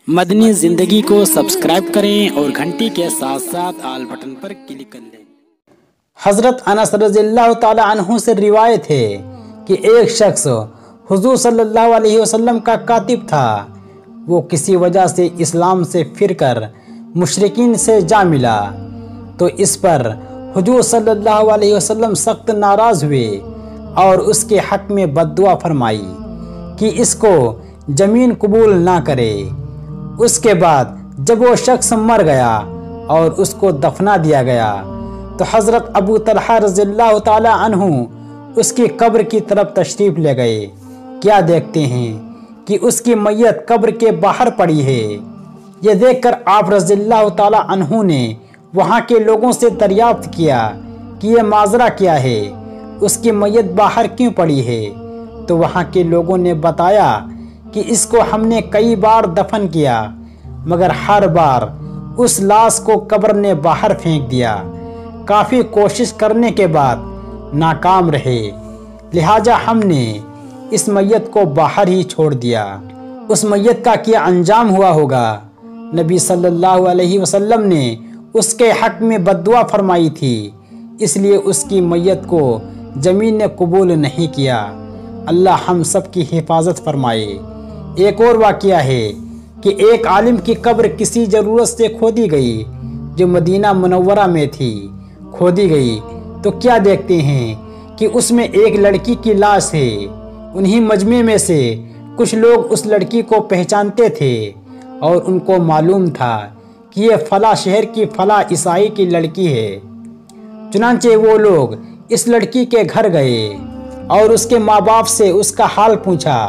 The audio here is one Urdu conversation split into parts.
مدنی زندگی کو سبسکرائب کریں اور گھنٹی کے ساتھ ساتھ آل بٹن پر کلک کر لیں۔ حضرت انس رضی اللہ تعالی عنہ سے روایت ہے کہ ایک شخص حضور صلی اللہ علیہ وسلم کا کاتب تھا۔ وہ کسی وجہ سے اسلام سے پھر کر مشرکین سے جا ملا تو اس پر حضور صلی اللہ علیہ وسلم سخت ناراض ہوئے اور اس کے حق میں بد دعا فرمائی کہ اس کو زمین قبول نہ کرے۔ اس کے بعد جب وہ شخص مر گیا اور اس کو دفنا دیا گیا تو حضرت ابو طلحہ رضی اللہ تعالی عنہ اس کی قبر کی طرف تشریف لے گئے۔ کیا دیکھتے ہیں کہ اس کی میت قبر کے باہر پڑی ہے۔ یہ دیکھ کر آپ رضی اللہ تعالی عنہ نے وہاں کے لوگوں سے دریافت کیا کہ یہ ماجرا کیا ہے، اس کی میت باہر کیوں پڑی ہے؟ تو وہاں کے لوگوں نے بتایا کہ اس کو ہم نے کئی بار دفن کیا مگر ہر بار اس لاش کو قبر نے باہر پھینک دیا۔ کافی کوشش کرنے کے بعد ناکام رہے، لہٰذا ہم نے اس میت کو باہر ہی چھوڑ دیا۔ اس میت کا کیا انجام ہوا ہوگا؟ نبی صلی اللہ علیہ وسلم نے اس کے حق میں بد دعا فرمائی تھی، اس لیے اس کی میت کو زمین نے قبول نہیں کیا۔ اللہ ہم سب کی حفاظت فرمائے۔ ایک اور واقعہ ہے کہ ایک عالم کی قبر کسی ضرورت سے کھودی گئی جو مدینہ منورہ میں تھی۔ کھودی گئی تو کیا دیکھتے ہیں کہ اس میں ایک لڑکی کی لاش ہے۔ انہی مجمع میں سے کچھ لوگ اس لڑکی کو پہچانتے تھے اور ان کو معلوم تھا کہ یہ فلاں شہر کی فلاں عیسائی کی لڑکی ہے۔ چنانچہ وہ لوگ اس لڑکی کے گھر گئے اور اس کے ماں باپ سے اس کا حال پوچھا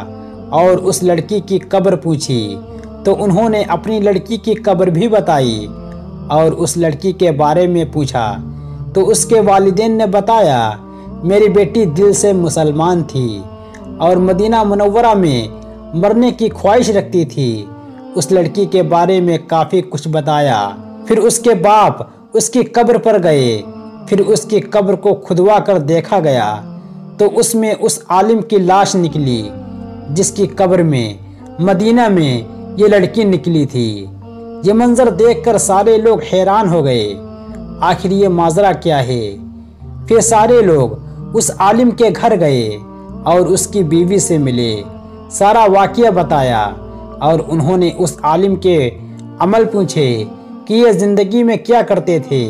اور اس لڑکی کی قبر پوچھی تو انہوں نے اپنی لڑکی کی قبر بھی بتائی اور اس لڑکی کے بارے میں پوچھا تو اس کے والدین نے بتایا میری بیٹی دل سے مسلمان تھی اور مدینہ منورہ میں مرنے کی خواہش رکھتی تھی۔ اس لڑکی کے بارے میں کافی کچھ بتایا۔ پھر اس کے باپ اس کی قبر پر گئے، پھر اس کی قبر کو کھدوا کر دیکھا گیا تو اس میں اس عالم کی لاش نکلی جس کی قبر میں مدینہ میں یہ لڑکی نکلی تھی۔ یہ منظر دیکھ کر سارے لوگ حیران ہو گئے، آخر یہ ماجرا کیا ہے؟ پھر سارے لوگ اس عالم کے گھر گئے اور اس کی بیوی سے ملے، سارا واقعہ بتایا اور انہوں نے اس عالم کے عمل پوچھے کہ یہ زندگی میں کیا کرتے تھے،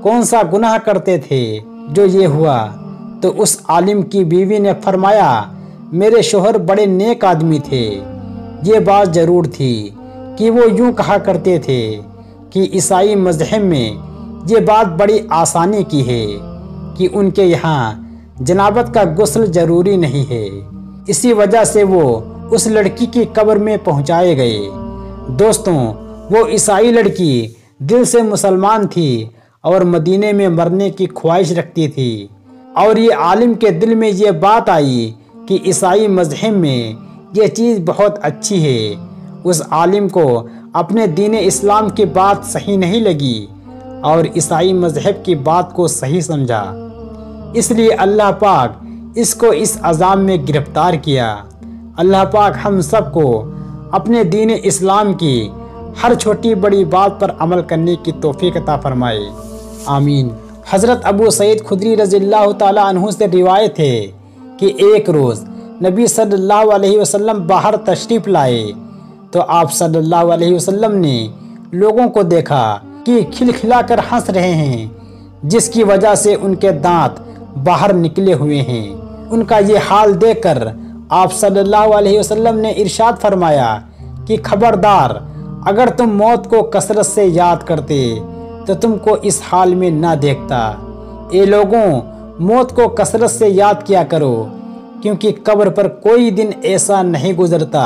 کون سا گناہ کرتے تھے جو یہ ہوا؟ تو اس عالم کی بیوی نے فرمایا میرے شوہر بڑے نیک آدمی تھے، یہ بات ضرور تھی کہ وہ یوں کہا کرتے تھے کہ عیسائی مذہب میں یہ بات بڑی آسانی کی ہے کہ ان کے یہاں جنابت کا غسل ضروری نہیں ہے، اسی وجہ سے وہ اس لڑکی کی قبر میں پہنچائے گئے۔ دوستوں، وہ عیسائی لڑکی دل سے مسلمان تھی اور مدینے میں مرنے کی خواہش رکھتی تھی، اور یہ عالم کے دل میں یہ بات آئی کہ عیسائی مذہب میں یہ چیز بہت اچھی ہے۔ اس عالم کو اپنے دین اسلام کی بات صحیح نہیں لگی اور عیسائی مذہب کی بات کو صحیح سمجھا، اس لیے اللہ پاک اس کو اس عذاب میں گرفتار کیا۔ اللہ پاک ہم سب کو اپنے دین اسلام کی ہر چھوٹی بڑی بات پر عمل کرنے کی توفیق عطا فرمائے، آمین۔ حضرت ابو سعید خدری رضی اللہ تعالی عنہ سے روایت ہے کہ ایک روز نبی صلی اللہ علیہ وسلم باہر تشریف لائے تو آپ صلی اللہ علیہ وسلم نے لوگوں کو دیکھا کہ کھلکھلا کر ہنس رہے ہیں، جس کی وجہ سے ان کے دانت باہر نکلے ہوئے ہیں۔ ان کا یہ حال دیکھ کر آپ صلی اللہ علیہ وسلم نے ارشاد فرمایا کہ خبردار، اگر تم موت کو کثرت سے یاد کرتے تو تم کو اس حال میں نہ دیکھتا۔ اے لوگوں، موت کو کثرت سے یاد کیا کرو، کیونکہ قبر پر کوئی دن ایسا نہیں گزرتا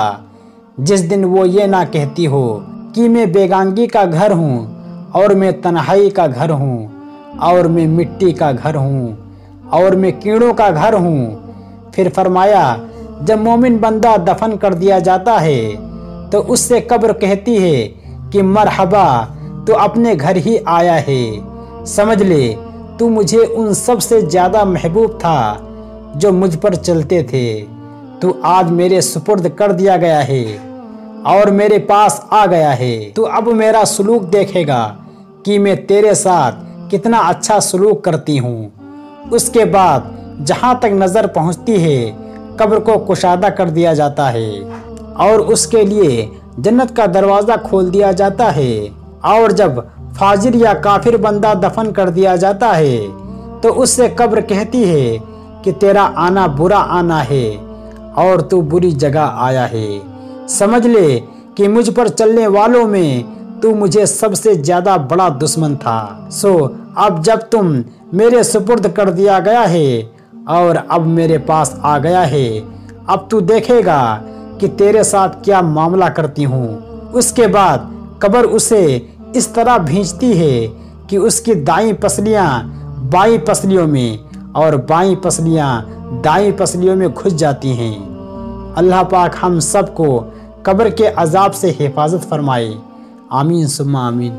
جس دن وہ یہ نہ کہتی ہو کہ میں بیگانگی کا گھر ہوں اور میں تنہائی کا گھر ہوں اور میں مٹی کا گھر ہوں اور میں کیڑوں کا گھر ہوں۔ پھر فرمایا جب مومن بندہ دفن کر دیا جاتا ہے تو اس سے قبر کہتی ہے کہ مرحبا، تو اپنے گھر ہی آیا ہے، سمجھ لے تو مجھے ان سب سے زیادہ محبوب تھا جو مجھ پر چلتے تھے، تو آج میرے سپرد کر دیا گیا ہے۔ اور میرے پاس آ گیا ہے، تو اب میرا سلوک دیکھے گا کہ میں تیرے ساتھ کتنا اچھا سلوک کرتی ہوں۔ اس کے بعد جہاں تک نظر پہنچتی ہے قبر کو کشادہ کر دیا جاتا ہے اور اس کے لیے جنت کا دروازہ کھول دیا جاتا ہے، اور جب فاجر یا کافر بندہ دفن کر دیا جاتا ہے تو اس سے قبر کہتی ہے کہ تیرا آنا برا آنا ہے اور تو بری جگہ آیا ہے، سمجھ لے کہ مجھ پر چلنے والوں میں تو مجھے سب سے زیادہ بڑا دشمن تھا، سو اب جب تم میرے سپرد کر دیا گیا ہے اور اب میرے پاس آ گیا ہے، اب تو دیکھے گا کہ تیرے ساتھ کیا معاملہ کرتی ہوں۔ اس کے بعد قبر اسے اس طرح بھینچتی ہے کہ اس کی دائیں پسلیاں بائیں پسلیوں میں اور بائیں پسلیاں دائیں پسلیوں میں گھس جاتی ہیں۔ اللہ پاک ہم سب کو قبر کے عذاب سے حفاظت فرمائے، آمین ثم آمین۔